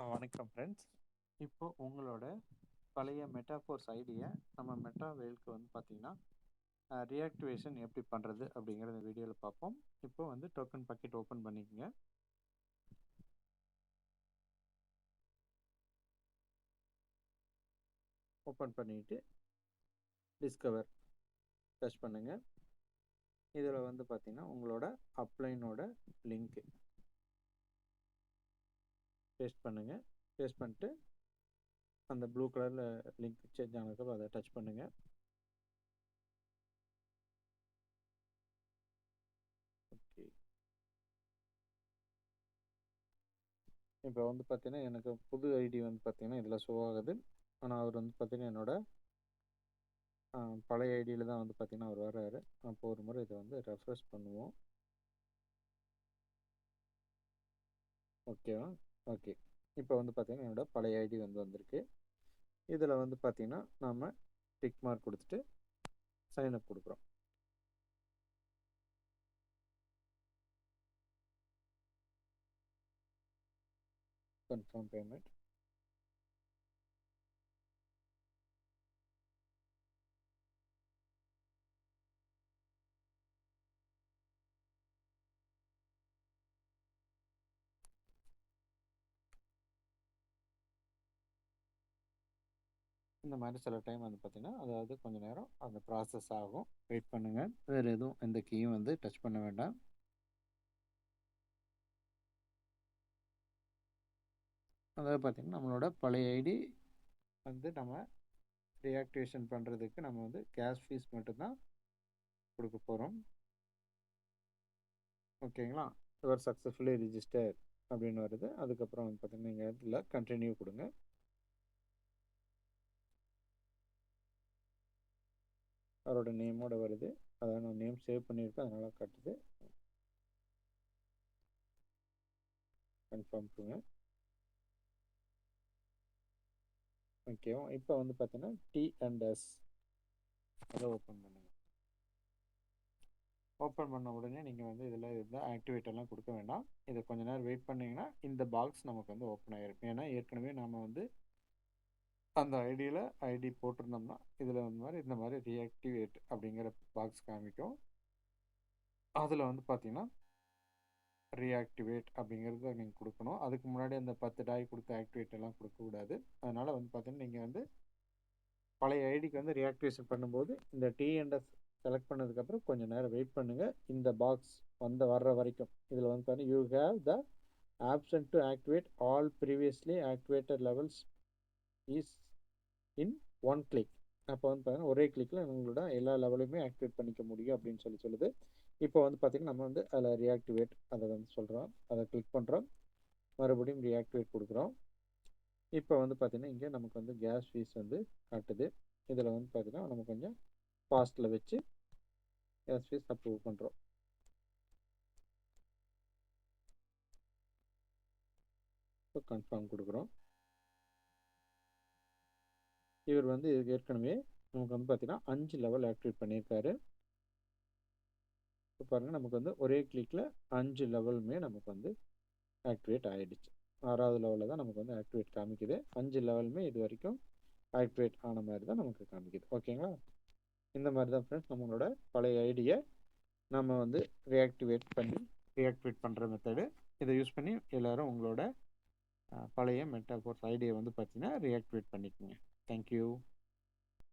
வணக்கம் ஃப்ரெண்ட்ஸ். இப்போ உங்களோட பழைய மெட்டாஃபோர்ஸ் ஐடியை நம்ம மெட்டாவேலுக்கு வந்து பார்த்தீங்கன்னா ரீஆக்டிவேஷன் எப்படி பண்ணுறது அப்படிங்கிறத வீடியோவில் பார்ப்போம். இப்போ வந்து டோக்கன் பக்கெட் ஓப்பன் பண்ணிக்கோங்க. ஓப்பன் பண்ணிவிட்டு டிஸ்கவர் டச் பண்ணுங்கள். இதில் வந்து பார்த்தீங்கன்னா உங்களோட அப்ளைனோட லிங்க்கு பேஸ்ட் பண்ணுங்கள். பேஸ்ட் பண்ணிட்டு அந்த ப்ளூ கலரில் லிங்க் சேஞ்ச் ஆனதுக்கப்புறம் அதை டச் பண்ணுங்கள். ஓகே, இப்போ வந்து பார்த்தீங்கன்னா எனக்கு புது ஐடி வந்து பார்த்தீங்கன்னா இதில் ஷோ ஆகுது. ஆனால் அவர் வந்து பார்த்தீங்கன்னா என்னோட பழைய ஐடியில் தான் வந்து பார்த்தீங்கன்னா அவர் வர்றாரு. அப்போ ஒரு முறை இதை வந்து ரெஃப்ரெஷ் பண்ணுவோம். ஓகேவா? ஓகே, இப்போ வந்து பார்த்தீங்கன்னா என்னோட பழைய ஐடி வந்து வந்திருக்கு. இதில் வந்து பார்த்தீங்கன்னா நாம் டிக் மார்க் கொடுத்துட்டு சைன் அப் கொடுக்குறோம். Confirm payment. இந்த மாதிரி சில டைம் வந்து பார்த்தீங்கன்னா அதாவது கொஞ்சம் நேரம் அந்த ப்ராசஸ் ஆகும். வெயிட் பண்ணுங்கள். வேறு எதுவும் எந்த கீயும் வந்து டச் பண்ண வேண்டாம். அதாவது பார்த்தீங்கன்னா நம்மளோட பழைய ஐடி வந்து நம்ம ரீஆக்டிவேஷன் பண்ணுறதுக்கு நம்ம வந்து கேஷ் ஃபீஸ் மட்டும்தான் கொடுக்க போகிறோம். ஓகேங்களா? யுவர் சக்ஸஸ்ஃபுல்லி ரிஜிஸ்டர் அப்படின்னு வருது. அதுக்கப்புறம் வந்து பார்த்தீங்கன்னா நீங்கள் இதில் கண்டினியூ கொடுங்க. அவரோட நேமோட வருது. அதாவது நான் நேம் சேவ் பண்ணியிருக்கேன், அதனால் காட்டுது. கன்ஃபார்ம் கொடுங்க. ஓகேவா? இப்போ வந்து பார்த்தீங்கன்னா T&S அதை ஓப்பன் பண்ணுங்கள். ஓப்பன் பண்ண உடனே நீங்கள் வந்து இதில் இருந்தால் ஆக்டிவேட் எல்லாம் கொடுக்க வேண்டாம். இதை கொஞ்ச நேரம் வெயிட் பண்ணிங்கன்னா இந்த பாக்ஸ் நமக்கு வந்து ஓப்பன் ஆகிருக்கும். ஏன்னா ஏற்கனவே நாம் வந்து அந்த ஐடியில் ஐடி போட்டிருந்தோம்னா இதில் இந்த மாதிரி ரீஆக்டிவேட் அப்படிங்கிற பாக்ஸ் காமிக்கும். அதில் வந்து பார்த்தீங்கன்னா ரீஆக்டிவேட் அப்படிங்கிறத நீங்கள் கொடுக்கணும். அதுக்கு முன்னாடி அந்த 10 டாய் கொடுத்து ஆக்டிவேட் எல்லாம் கொடுக்கக்கூடாது. அதனால் வந்து பார்த்தீங்கன்னா நீங்கள் வந்து பழைய ஐடிக்கு வந்து ரீஆக்டிவேஷன் பண்ணும்போது இந்த T&S செலக்ட் பண்ணதுக்கப்புறம் கொஞ்சம் நேரம் வெயிட் பண்ணுங்கள். இந்த பாக்ஸ் வர்ற வரைக்கும் இதில் வந்து பார்த்தீங்கன்னா you have the option to activate all previously activated levels is in one click. அப்போ வந்து பார்த்தீங்கன்னா ஒரே கிளிக்கில் உங்களோட எல்லா லெவலுமே ஆக்டிவேட் பண்ணிக்க முடியும் அப்படின்னு சொல்லுது. இப்போ வந்து பார்த்தீங்கன்னா நம்ம வந்து அதில் ரீஆக்டிவேட் அதை வந்து சொல்கிறோம். அதை கிளிக் பண்ணுறோம். மறுபடியும் ரீஆக்டிவேட் கொடுக்குறோம். இப்போ வந்து பார்த்தீங்கன்னா இங்கே நமக்கு வந்து கேஸ் ஃபீஸ் வந்து காட்டுது. இதில் வந்து பார்த்தீங்கன்னா நம்ம கொஞ்சம் ஃபாஸ்ட்டில் வச்சு கேஸ் ஃபீஸ் அப்ரூவ் பண்ணுறோம். இப்போ கன்ஃபார்ம் கொடுக்குறோம். இவர் வந்து இதுக்கு ஏற்கனவே நமக்கு வந்து பார்த்தீங்கன்னா 5 லெவல் ஆக்டிவேட் பண்ணியிருக்காரு. இப்போ பாருங்கள் நமக்கு வந்து ஒரே கிளிக்கில் 5 லெவலுமே நமக்கு வந்து ஆக்டிவேட் ஆகிடுச்சு. 6வது லெவலில் தான் நமக்கு வந்து ஆக்டிவேட் காமிக்குது. 5 லெவலுமே இது வரைக்கும் ஆக்டிவேட் ஆன மாதிரி தான் நமக்கு காமிக்குது. ஓகேங்களா? இந்த மாதிரி தான் ஃப்ரெண்ட்ஸ் நம்மளோட பழைய ஐடியை நம்ம வந்து ரீஆக்டிவேட் பண்ணுற மெத்தடு. இதை யூஸ் பண்ணி எல்லோரும் உங்களோட பழைய மெட்டாஃபோர்ஸ் ஐடியை வந்து பார்த்தீங்கன்னா ரீஆக்டிவேட் பண்ணிக்கோங்க. தேங்க்யூ.